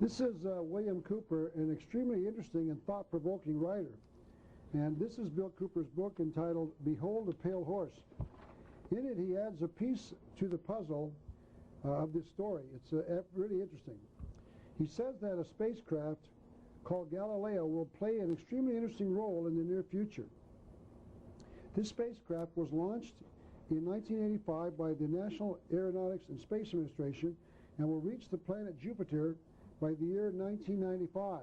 This is William Cooper, an extremely interesting and thought-provoking writer. And this is Bill Cooper's book entitled Behold a Pale Horse. In it, he adds a piece to the puzzle of this story. It's really interesting. He says that a spacecraft called Galileo will play an extremely interesting role in the near future. This spacecraft was launched in 1985 by the National Aeronautics and Space Administration and will reach the planet Jupiter by the year 1995.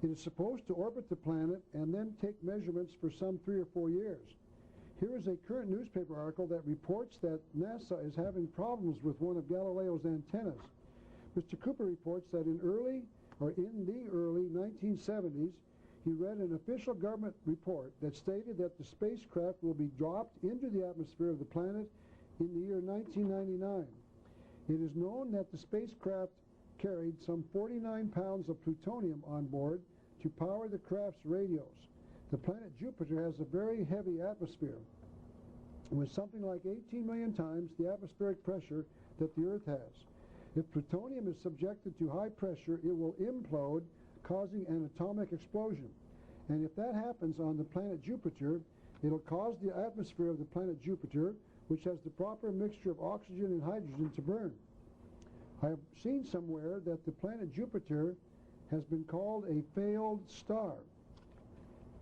It is supposed to orbit the planet and then take measurements for some 3 or 4 years. Here is a current newspaper article that reports that NASA is having problems with one of Galileo's antennas. Mr. Cooper reports that in the early 1970s, he read an official government report that stated that the spacecraft will be dropped into the atmosphere of the planet in the year 1999. It is known that the spacecraft carried some 49 pounds of plutonium on board to power the craft's radios. The planet Jupiter has a very heavy atmosphere, with something like 18 million times the atmospheric pressure that the Earth has. If plutonium is subjected to high pressure, it will implode, causing an atomic explosion. And if that happens on the planet Jupiter, it'll cause the atmosphere of the planet Jupiter, which has the proper mixture of oxygen and hydrogen, to burn. I have seen somewhere that the planet Jupiter has been called a failed star.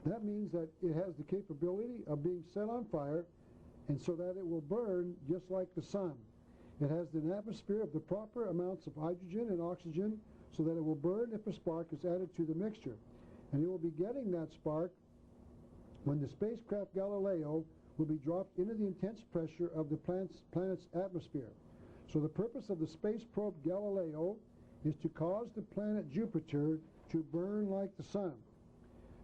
That means that it has the capability of being set on fire, and so that it will burn just like the sun. It has an atmosphere of the proper amounts of hydrogen and oxygen so that it will burn if a spark is added to the mixture. And it will be getting that spark when the spacecraft Galileo will be dropped into the intense pressure of the planet's atmosphere. So the purpose of the space probe Galileo is to cause the planet Jupiter to burn like the sun.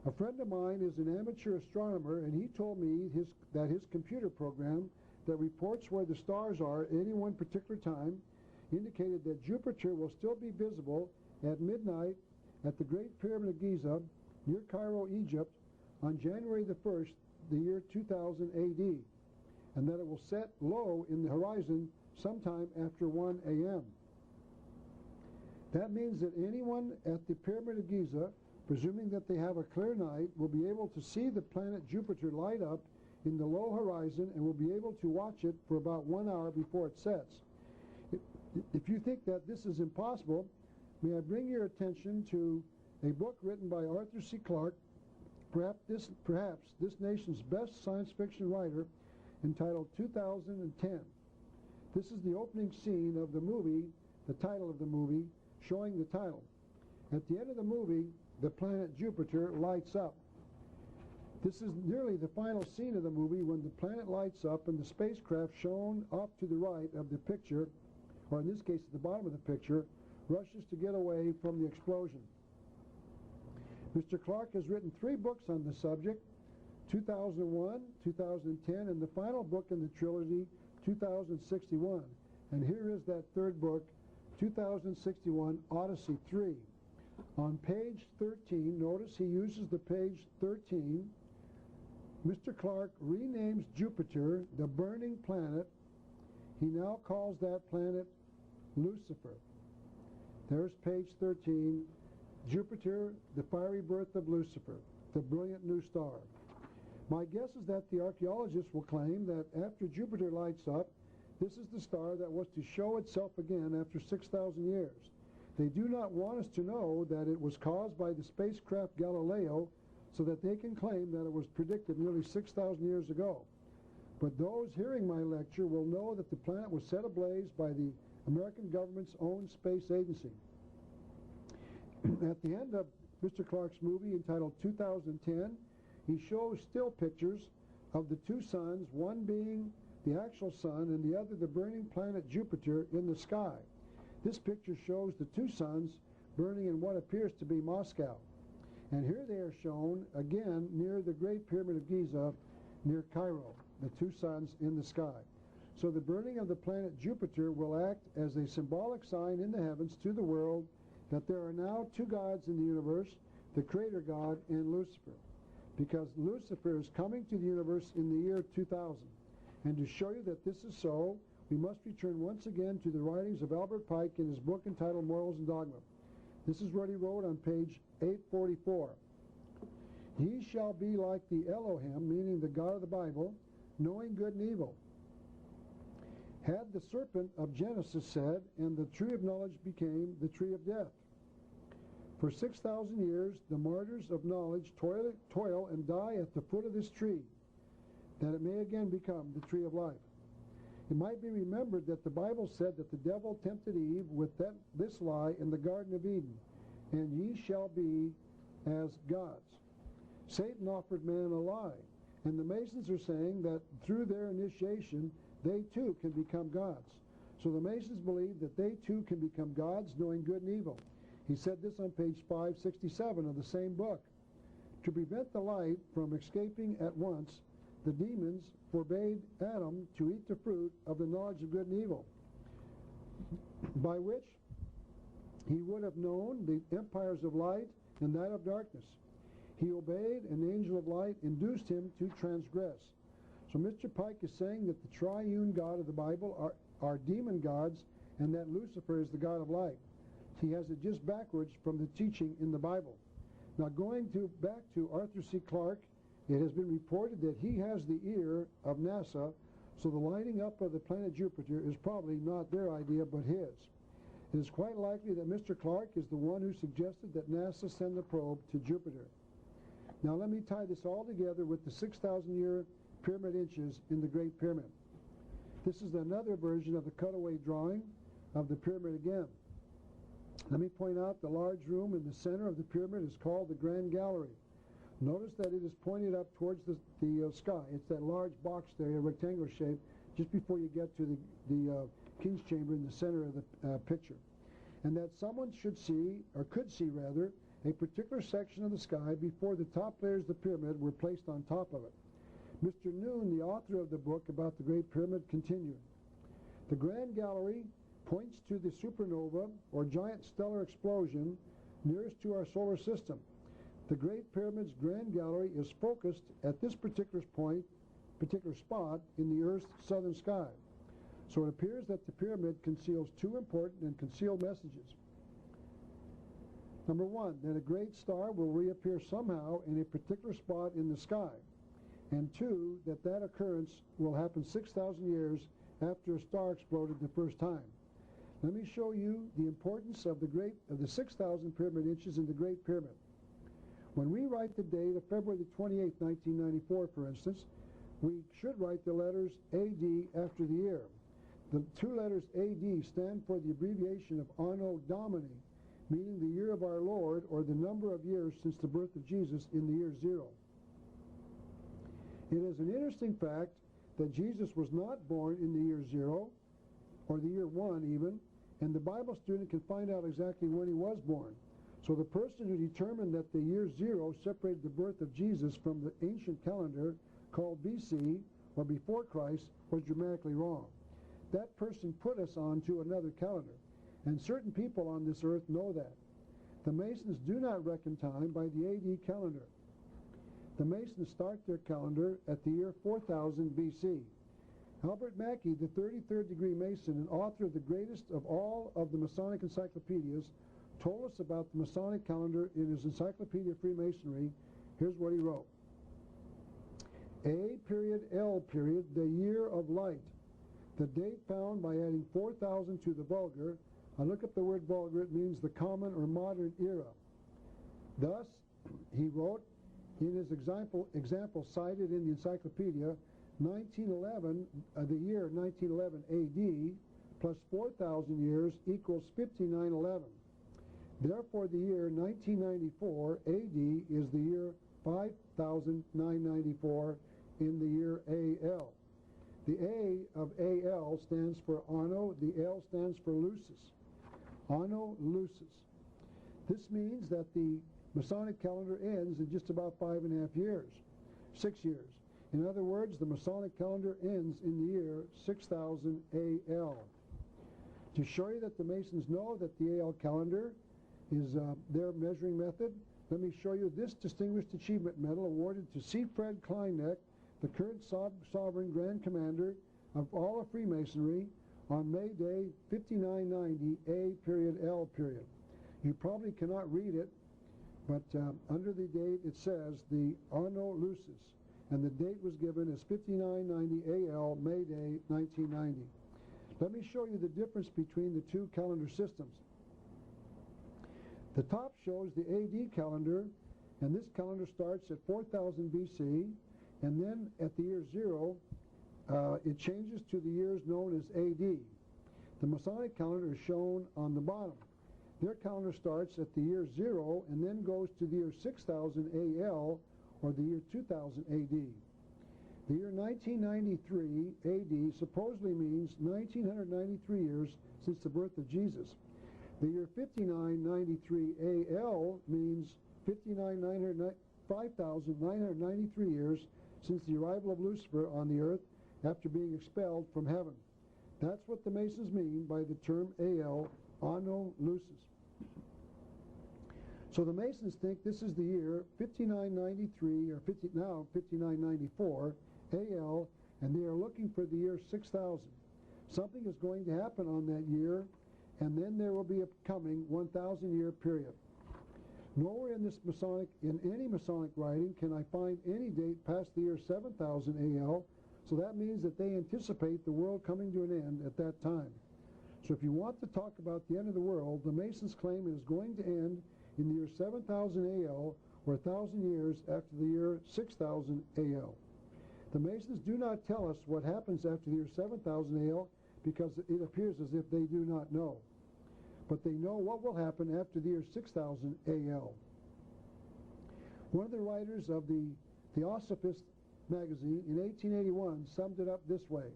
A friend of mine is an amateur astronomer, and he told me that his computer program that reports where the stars are at any one particular time indicated that Jupiter will still be visible at midnight at the Great Pyramid of Giza near Cairo, Egypt, on January the 1st, the year 2000 AD, and that it will set low in the horizon sometime after 1 a.m. That means that anyone at the Pyramid of Giza, presuming that they have a clear night, will be able to see the planet Jupiter light up in the low horizon and will be able to watch it for about 1 hour before it sets. If you think that this is impossible, may I bring your attention to a book written by Arthur C. Clarke, perhaps this nation's best science fiction writer, entitled 2010. This is the opening scene of the movie, the title of the movie, showing the title. At the end of the movie, the planet Jupiter lights up. This is nearly the final scene of the movie when the planet lights up and the spacecraft shown off to the right of the picture, or in this case at the bottom of the picture, rushes to get away from the explosion. Mr. Clarke has written 3 books on the subject, 2001, 2010, and the final book in the trilogy, 2061. And here is that 3rd book, 2061, Odyssey 3. On page 13, notice he uses the page 13. Mr. Clarke renames Jupiter the burning planet. He now calls that planet Lucifer. There's page 13. Jupiter, the fiery birth of Lucifer, the brilliant new star. My guess is that the archaeologists will claim that after Jupiter lights up, this is the star that was to show itself again after 6,000 years. They do not want us to know that it was caused by the spacecraft Galileo so that they can claim that it was predicted nearly 6,000 years ago. But those hearing my lecture will know that the planet was set ablaze by the American government's own space agency. At the end of Mr. Clarke's movie entitled 2010, he shows still pictures of the 2 suns, one being the actual sun and the other the burning planet Jupiter in the sky. This picture shows the 2 suns burning in what appears to be Moscow. And here they are shown again near the Great Pyramid of Giza near Cairo, the 2 suns in the sky. So the burning of the planet Jupiter will act as a symbolic sign in the heavens to the world that there are now 2 gods in the universe, the Creator God and Lucifer. Because Lucifer is coming to the universe in the year 2000. And to show you that this is so, we must return once again to the writings of Albert Pike in his book entitled Morals and Dogma. This is what he wrote on page 844. Ye shall be like the Elohim, meaning the God of the Bible, knowing good and evil. Had the serpent of Genesis said, and the tree of knowledge became the tree of death. For 6,000 years the martyrs of knowledge toil and die at the foot of this tree, that it may again become the tree of life. It might be remembered that the Bible said that the devil tempted Eve with this lie in the Garden of Eden, and ye shall be as gods. Satan offered man a lie, and the Masons are saying that through their initiation, they too can become gods. So the Masons believe that they too can become gods, knowing good and evil. He said this on page 567 of the same book. To prevent the light from escaping at once, the demons forbade Adam to eat the fruit of the knowledge of good and evil, by which he would have known the empires of light and that of darkness. He obeyed, and the angel of light induced him to transgress. So Mr. Pike is saying that the triune God of the Bible are demon gods, and that Lucifer is the God of light. He has it just backwards from the teaching in the Bible. Now going back to Arthur C. Clarke, it has been reported that he has the ear of NASA, so the lighting up of the planet Jupiter is probably not their idea but his. It is quite likely that Mr. Clarke is the one who suggested that NASA send the probe to Jupiter. Now let me tie this all together with the 6,000-year pyramid inches in the Great Pyramid. This is another version of the cutaway drawing of the pyramid again. Let me point out the large room in the center of the pyramid is called the Grand Gallery. Notice that it is pointed up towards the sky. It's that large box there, a rectangular shape, just before you get to the King's Chamber in the center of the picture. And that someone should see, or could see rather, a particular section of the sky before the top layers of the pyramid were placed on top of it. Mr. Noon, the author of the book about the Great Pyramid, continued. The Grand Gallery points to the supernova, or giant stellar explosion, nearest to our solar system. The Great Pyramid's Grand Gallery is focused at this particular spot in the Earth's southern sky. So it appears that the pyramid conceals two important and concealed messages. Number one, that a great star will reappear somehow in a particular spot in the sky. And two, that occurrence will happen 6,000 years after a star exploded the first time. Let me show you the importance of the 6,000 pyramid inches in the Great Pyramid. When we write the date of February the 28th, 1994, for instance, we should write the letters AD after the year. The two letters AD stand for the abbreviation of Anno Domini, meaning the year of our Lord, or the number of years since the birth of Jesus in the year 0. It is an interesting fact that Jesus was not born in the year 0, or the year 1 even, and the Bible student can find out exactly when he was born. So the person who determined that the year 0 separated the birth of Jesus from the ancient calendar called BC, or before Christ, was dramatically wrong. That person put us onto another calendar, and certain people on this earth know that. The Masons do not reckon time by the AD calendar. The Masons start their calendar at the year 4000 BC. Albert Mackey, the 33rd degree Mason and author of the greatest of all of the Masonic encyclopedias, told us about the Masonic calendar in his Encyclopedia of Freemasonry. Here's what he wrote. A period L period, the year of light. The date found by adding 4,000 to the vulgar. I look up the word vulgar, it means the common or modern era. Thus, he wrote in his example cited in the encyclopedia, 1911, the year 1911 AD plus 4,000 years equals 5911. Therefore, the year 1994 AD is the year 5994 in the year AL. The A of AL stands for Anno, the L stands for Lucis. Anno Lucis. This means that the Masonic calendar ends in just about 5.5 years, 6 years. In other words, the Masonic calendar ends in the year 6000 AL. To show you that the Masons know that the AL calendar is their measuring method, let me show you this Distinguished Achievement Medal awarded to C. Fred Kleineck, the current sovereign Grand Commander of all of Freemasonry, on May Day 5990 A period L period. You probably cannot read it, but under the date it says the Anno Lucis, and the date was given as 5990 AL, May Day, 1990. Let me show you the difference between the two calendar systems. The top shows the AD calendar, and this calendar starts at 4000 BC, and then at the year 0, it changes to the years known as AD. The Masonic calendar is shown on the bottom. Their calendar starts at the year 0 and then goes to the year 6000 AL, or the year 2000 AD. The year 1993 AD supposedly means 1993 years since the birth of Jesus. The year 5993 AL means 5,993 years since the arrival of Lucifer on the earth after being expelled from heaven. That's what the Masons mean by the term AL, Anno Lucis. So the Masons think this is the year 5993, or 5994 AL, and they are looking for the year 6000. Something is going to happen on that year, and then there will be a coming 1,000-year period. Nowhere in any Masonic writing can I find any date past the year 7000 AL, so that means that they anticipate the world coming to an end at that time. So if you want to talk about the end of the world, the Masons claim it is going to end in the year 7000 AL, or 1,000 years after the year 6000 AL. The Masons do not tell us what happens after the year 7000 AL because it appears as if they do not know. But they know what will happen after the year 6000 AL. One of the writers of the Theosophist magazine in 1881 summed it up this way: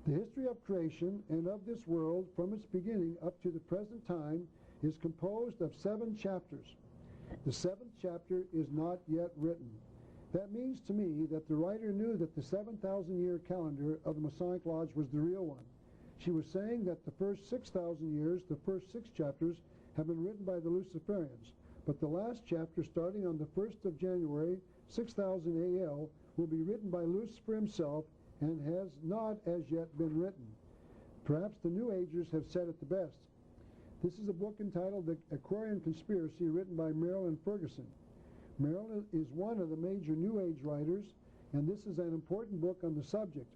the history of creation and of this world from its beginning up to the present time is composed of 7 chapters. The 7th chapter is not yet written. That means to me that the writer knew that the 7,000-year calendar of the Masonic Lodge was the real one. She was saying that the first 6,000 years, the first 6 chapters, have been written by the Luciferians, but the last chapter, starting on the 1st of January, 6000 AL, will be written by Lucifer himself and has not as yet been written. Perhaps the New Agers have said it the best. This is a book entitled The Aquarian Conspiracy, written by Marilyn Ferguson. Marilyn is one of the major New Age writers, and this is an important book on the subject.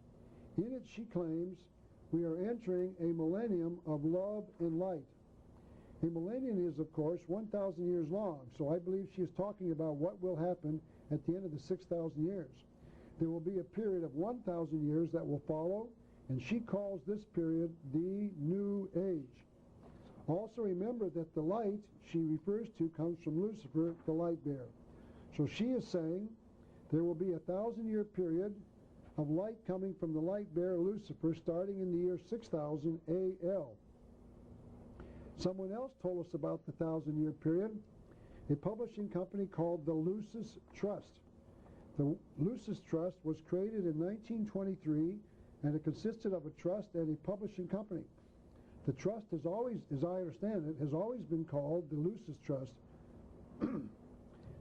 In it, she claims we are entering a millennium of love and light. A millennium is, of course, 1,000 years long, so I believe she is talking about what will happen at the end of the 6,000 years. There will be a period of 1,000 years that will follow, and she calls this period the New Age. Also remember that the light she refers to comes from Lucifer, the light bearer. So she is saying there will be a 1,000-year period of light coming from the light bearer Lucifer starting in the year 6000 AL. Someone else told us about the 1,000-year period, a publishing company called the Lucis Trust. The Lucis Trust was created in 1923, and it consisted of a trust and a publishing company. The trust has always, as I understand it, has always been called the Lucis Trust,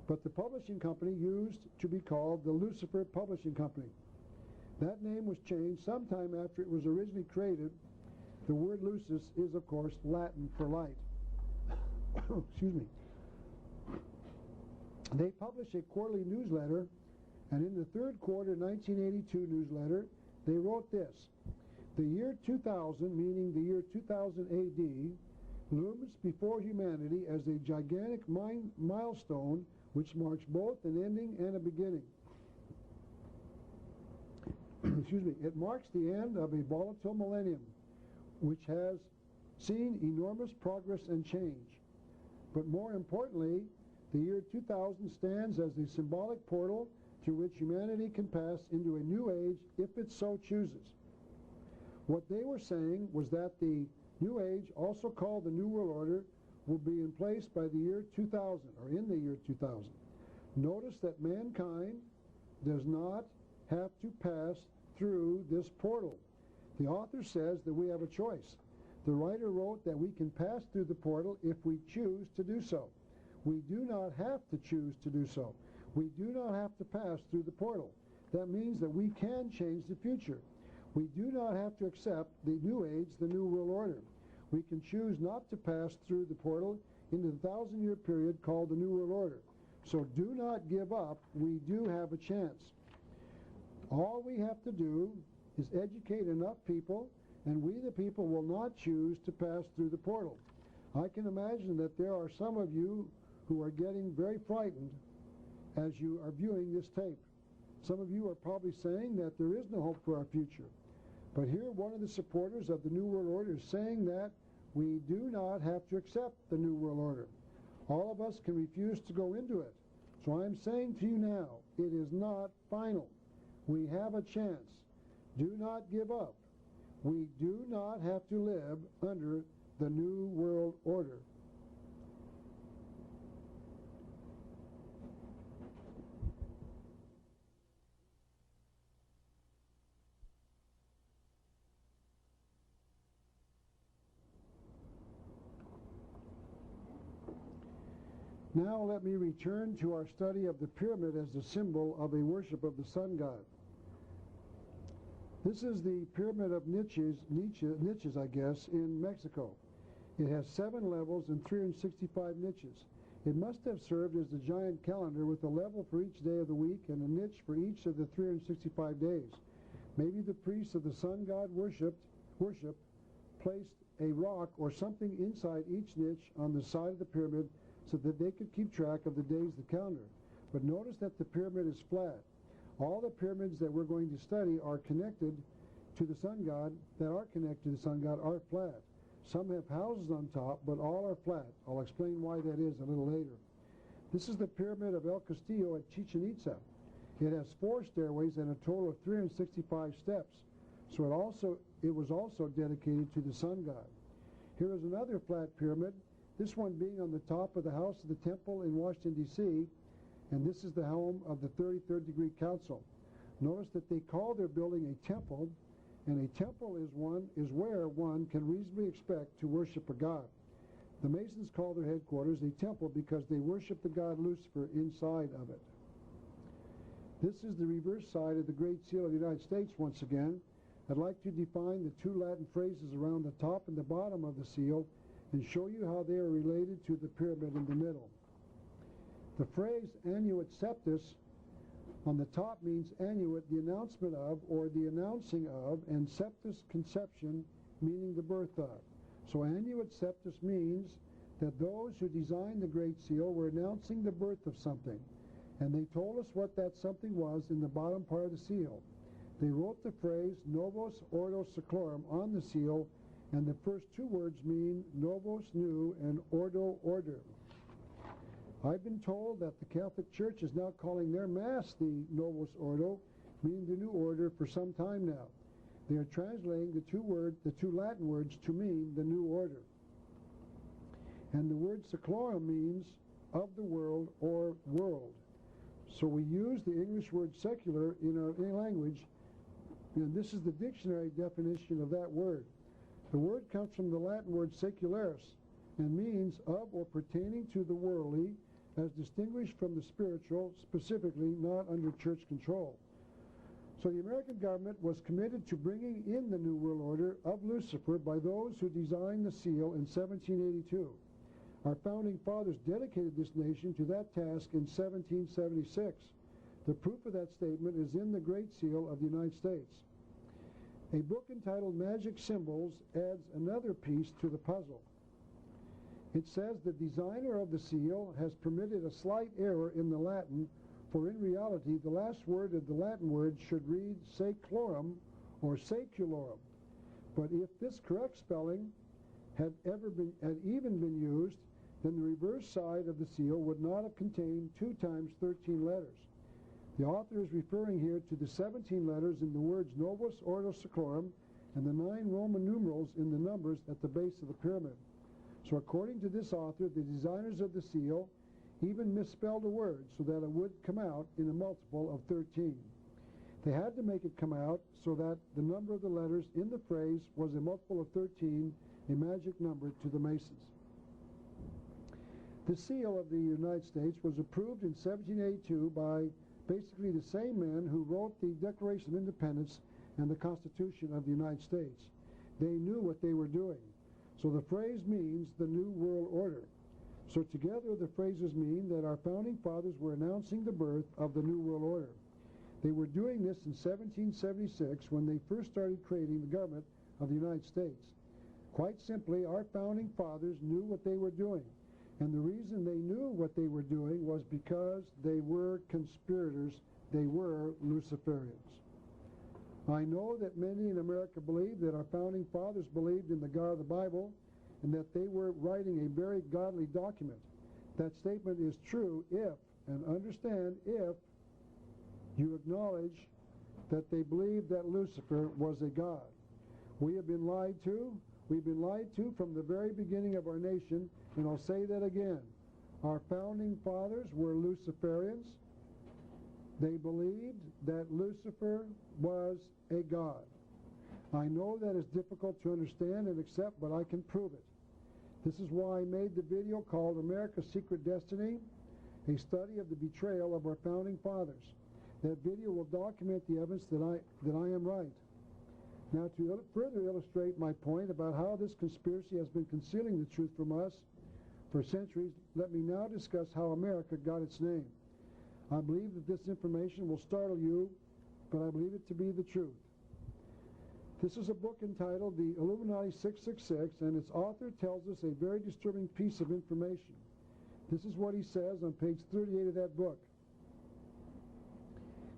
but the publishing company used to be called the Lucifer Publishing Company. That name was changed sometime after it was originally created. The word Lucis is, of course, Latin for light. Excuse me. They publish a quarterly newsletter, and in the third quarter 1982 newsletter, they wrote this: the year 2000, meaning the year 2000 AD, looms before humanity as a gigantic milestone which marks both an ending and a beginning. Excuse me. It marks the end of a volatile millennium, which has seen enormous progress and change. But more importantly, the year 2000 stands as a symbolic portal through which humanity can pass into a new age if it so chooses. What they were saying was that the New Age, also called the New World Order, will be in place by the year 2000, or in the year 2000. Notice that mankind does not have to pass through this portal. The author says that we have a choice. The writer wrote that we can pass through the portal if we choose to do so. We do not have to choose to do so. We do not have to pass through the portal. That means that we can change the future. We do not have to accept the New Age, the New World Order. We can choose not to pass through the portal into the 1,000-year period called the New World Order. So do not give up. We do have a chance. All we have to do is educate enough people, and we the people will not choose to pass through the portal. I can imagine that there are some of you who are getting very frightened as you are viewing this tape. Some of you are probably saying that there is no hope for our future. But here one of the supporters of the New World Order is saying that we do not have to accept the New World Order. All of us can refuse to go into it. So I'm saying to you now, it is not final. We have a chance. Do not give up. We do not have to live under the New World Order. Now let me return to our study of the pyramid as the symbol of a worship of the sun god. This is the pyramid of niches, I guess, in Mexico. It has 7 levels and 365 niches. It must have served as the giant calendar with a level for each day of the week and a niche for each of the 365 days. Maybe the priests of the sun god worship placed a rock or something inside each niche on the side of the pyramid so that they could keep track of the days of the calendar. But notice that the pyramid is flat. All the pyramids that we're going to study are connected to the sun god, are flat. Some have houses on top, but all are flat. I'll explain why that is a little later. This is the pyramid of El Castillo at Chichen Itza. It has 4 stairways and a total of 365 steps. So it was also dedicated to the sun god. Here is another flat pyramid, this one being on the top of the house of the temple in Washington, D.C., and this is the home of the 33rd degree council. Notice that they call their building a temple, and a temple is where one can reasonably expect to worship a god. The Masons call their headquarters a temple because they worship the god Lucifer inside of it. This is the reverse side of the Great Seal of the United States once again. I'd like to define the 2 Latin phrases around the top and the bottom of the seal and show you how they are related to the pyramid in the middle. The phrase annuit septis on the top means annuit, the announcement of, or the announcing of, and septis, conception, meaning the birth of. So annuit septis means that those who designed the Great Seal were announcing the birth of something, and they told us what that something was in the bottom part of the seal. They wrote the phrase Novus Ordo Seclorum on the seal, and the first 2 words mean Novus, new, and Ordo, order. I've been told that the Catholic Church is now calling their Mass the Novus Ordo, meaning the new order, for some time now. They are translating the 2 Latin words to mean the new order. And the word seclorum means of the world or world. So we use the English word secular in our language, and this is the dictionary definition of that word. The word comes from the Latin word secularis and means of or pertaining to the worldly, as distinguished from the spiritual, specifically not under church control. So the American government was committed to bringing in the New World Order of Lucifer by those who designed the seal in 1782. Our founding fathers dedicated this nation to that task in 1776. The proof of that statement is in the Great Seal of the United States. A book entitled Magic Symbols adds another piece to the puzzle. It says the designer of the seal has permitted a slight error in the Latin, for in reality the last word of the Latin word should read seclorum or seculorum. But if this correct spelling had even been used, then the reverse side of the seal would not have contained 2 times 13 letters. The author is referring here to the 17 letters in the words Novus Ordo Seclorum and the 9 Roman numerals in the numbers at the base of the pyramid. So according to this author, the designers of the seal even misspelled a word so that it would come out in a multiple of 13. They had to make it come out so that the number of the letters in the phrase was a multiple of 13, a magic number to the Masons. The seal of the United States was approved in 1782 by basically the same men who wrote the Declaration of Independence and the Constitution of the United States. They knew what they were doing. So the phrase means the New World Order. So together the phrases mean that our founding fathers were announcing the birth of the New World Order. They were doing this in 1776 when they first started creating the government of the United States. Quite simply, our founding fathers knew what they were doing. And the reason they knew what they were doing was because they were conspirators. They were Luciferians. I know that many in America believe that our founding fathers believed in the God of the Bible and that they were writing a very godly document. That statement is true if, and understand if, you acknowledge that they believed that Lucifer was a god. We have been lied to. We've been lied to from the very beginning of our nation, and I'll say that again. Our founding fathers were Luciferians. They believed that Lucifer was a god. I know that is difficult to understand and accept, but I can prove it. This is why I made the video called America's Secret Destiny, a study of the betrayal of our founding fathers. That video will document the evidence that I am right. Now, to further illustrate my point about how this conspiracy has been concealing the truth from us for centuries, let me now discuss how America got its name. I believe that this information will startle you, but I believe it to be the truth. This is a book entitled The Illuminati 666, and its author tells us a very disturbing piece of information. This is what he says on page 38 of that book.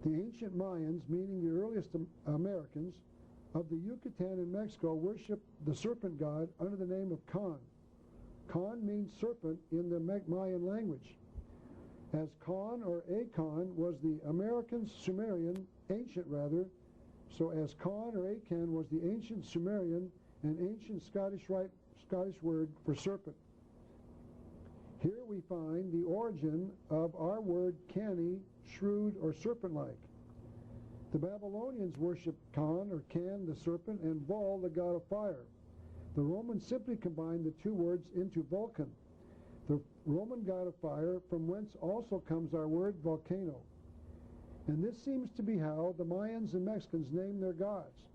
The ancient Mayans, meaning the earliest Americans, of the Yucatan in Mexico worshiped the serpent god under the name of Kan. Kan means serpent in the Mayan language. As Kan or Akan was the American Sumerian, ancient rather, so as Kan or Akan was the ancient Sumerian and ancient Scottish word for serpent. Here we find the origin of our word canny, shrewd, or serpent-like. The Babylonians worshipped Kan or Can, the serpent, and Vol, the god of fire. The Romans simply combined the two words into Vulcan, the Roman god of fire, from whence also comes our word volcano. And this seems to be how the Mayans and Mexicans named their gods.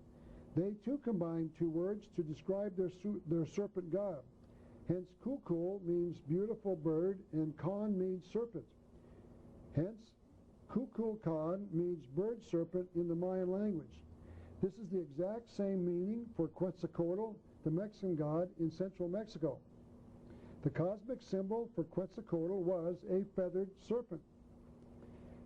They too combined two words to describe their serpent god. Hence, Kukul means beautiful bird, and Kan means serpent. Hence, Kukulkan means bird serpent in the Mayan language. This is the exact same meaning for Quetzalcoatl, the Mexican god in central Mexico. The cosmic symbol for Quetzalcoatl was a feathered serpent.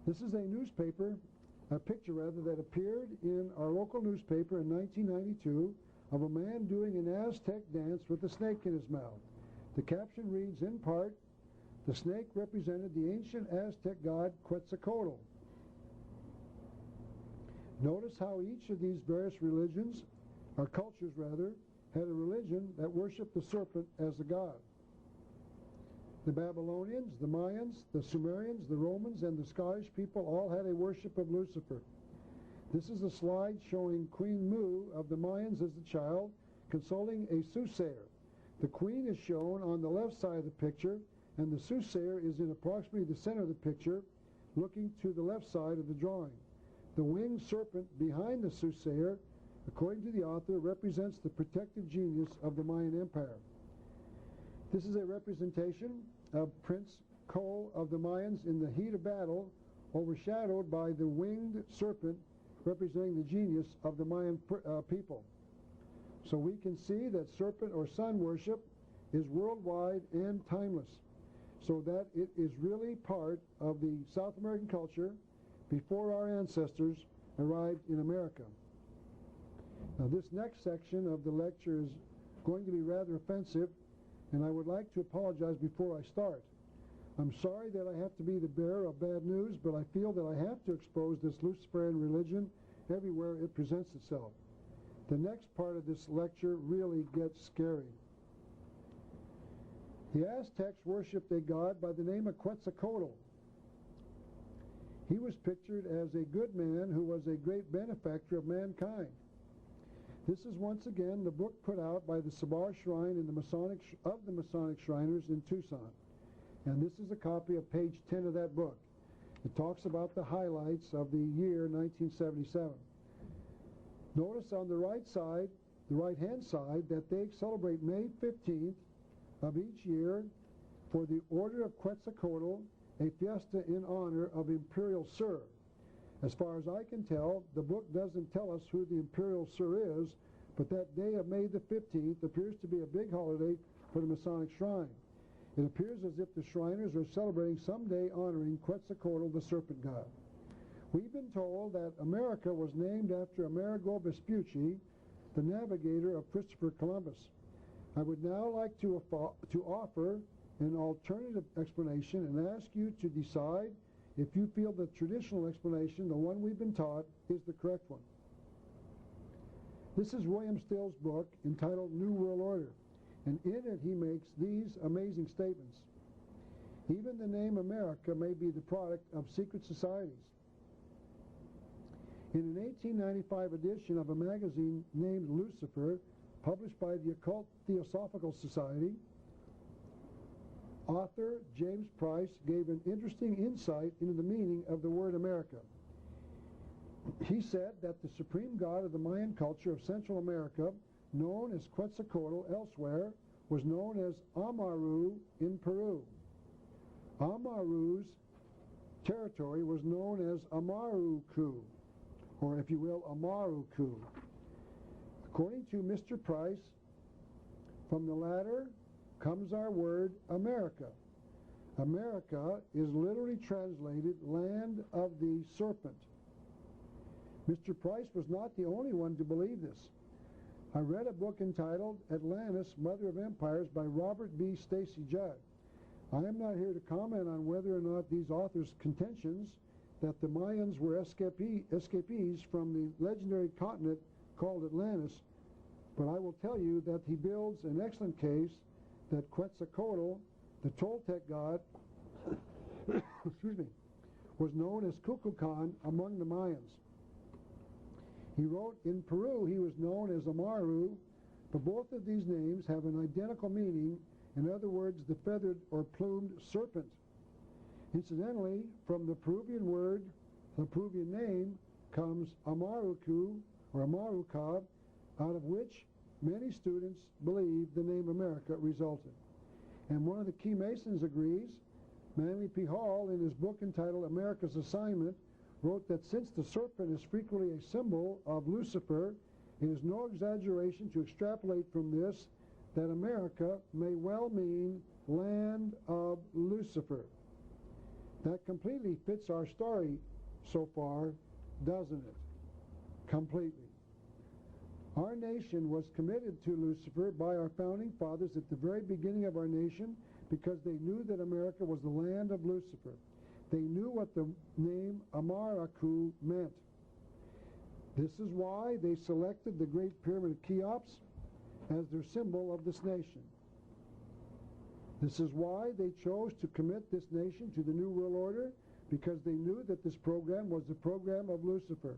This is a picture that appeared in our local newspaper in 1992 of a man doing an Aztec dance with a snake in his mouth. The caption reads in part, "The snake represented the ancient Aztec god Quetzalcoatl." Notice how each of these various religions, or cultures rather, had a religion that worshipped the serpent as a god. The Babylonians, the Mayans, the Sumerians, the Romans, and the Scottish people all had a worship of Lucifer. This is a slide showing Queen Mu of the Mayans as a child, consoling a soothsayer. The queen is shown on the left side of the picture, and the soothsayer is in approximately the center of the picture, looking to the left side of the drawing. The winged serpent behind the soothsayer, according to the author, represents the protective genius of the Mayan Empire. This is a representation of Prince Ko of the Mayans in the heat of battle, overshadowed by the winged serpent representing the genius of the Mayan people. So we can see that serpent or sun worship is worldwide and timeless, so that it is really part of the South American culture before our ancestors arrived in America. Now, this next section of the lecture is going to be rather offensive, and I would like to apologize before I start. I'm sorry that I have to be the bearer of bad news, but I feel that I have to expose this Luciferian religion everywhere it presents itself. The next part of this lecture really gets scary. The Aztecs worshipped a god by the name of Quetzalcoatl. He was pictured as a good man who was a great benefactor of mankind. This is once again the book put out by the Sabar Shrine in the Masonic Shriners in Tucson. And this is a copy of page 10 of that book. It talks about the highlights of the year 1977. Notice on the right-hand side, that they celebrate May 15th of each year for the Order of Quetzalcoatl, a fiesta in honor of Imperial Sur. As far as I can tell, the book doesn't tell us who the Imperial Sur is, but that day of May the 15th appears to be a big holiday for the Masonic Shrine. It appears as if the Shriners are celebrating some day honoring Quetzalcoatl, the serpent god. We've been told that America was named after Amerigo Vespucci, the navigator of Christopher Columbus. I would now like to offer an alternative explanation and ask you to decide if you feel the traditional explanation, the one we've been taught, is the correct one. This is William Still's book entitled New World Order, and in it he makes these amazing statements. Even the name America may be the product of secret societies. In an 1895 edition of a magazine named Lucifer, published by the Occult Theosophical Society, author James Price gave an interesting insight into the meaning of the word America. He said that the supreme god of the Mayan culture of Central America, known as Quetzalcoatl elsewhere, was known as Amaru in Peru. Amaru's territory was known as Amaruku, or if you will, Amaruku. According to Mr. Price, from the latter comes our word America. America is literally translated land of the serpent. Mr. Price was not the only one to believe this. I read a book entitled Atlantis, Mother of Empires by Robert B. Stacy Judd. I am not here to comment on whether or not these authors' contentions that the Mayans were escapees from the legendary continent called Atlantis, but I will tell you that he builds an excellent case that Quetzalcoatl, the Toltec god, excuse me, was known as Kukulkan among the Mayans. He wrote, in Peru he was known as Amaru, but both of these names have an identical meaning, in other words, the feathered or plumed serpent. Incidentally, from the Peruvian word, the Peruvian name, comes Amaruku, or Amaruka, out of which many students believe the name America resulted. And one of the key Masons agrees. Manly P. Hall, in his book entitled America's Assignment, wrote that since the serpent is frequently a symbol of Lucifer, it is no exaggeration to extrapolate from this that America may well mean land of Lucifer. That completely fits our story so far, doesn't it? Completely. Our nation was committed to Lucifer by our founding fathers at the very beginning of our nation because they knew that America was the land of Lucifer. They knew what the name Amaraku meant. This is why they selected the Great Pyramid of Cheops as their symbol of this nation. This is why they chose to commit this nation to the New World Order, because they knew that this program was the program of Lucifer.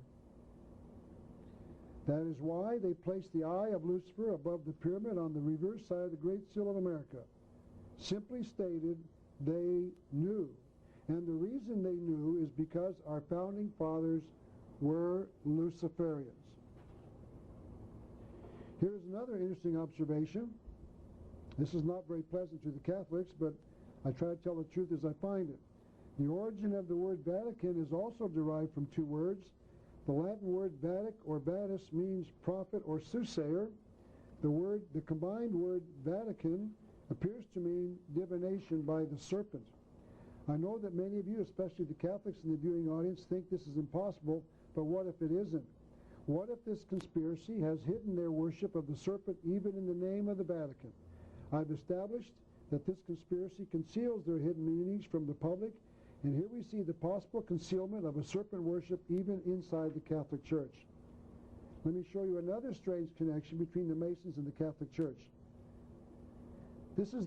That is why they placed the eye of Lucifer above the pyramid on the reverse side of the Great Seal of America. Simply stated, they knew. And the reason they knew is because our founding fathers were Luciferians. Here's another interesting observation. This is not very pleasant to the Catholics, but I try to tell the truth as I find it. The origin of the word Vatican is also derived from two words. The Latin word Vatic or Vatus means prophet or soothsayer. The combined word Vatican appears to mean divination by the serpent. I know that many of you, especially the Catholics in the viewing audience, think this is impossible, but what if it isn't? What if this conspiracy has hidden their worship of the serpent even in the name of the Vatican? I've established that this conspiracy conceals their hidden meanings from the public, and here we see the possible concealment of a serpent worship even inside the Catholic Church. Let me show you another strange connection between the Masons and the Catholic Church. This is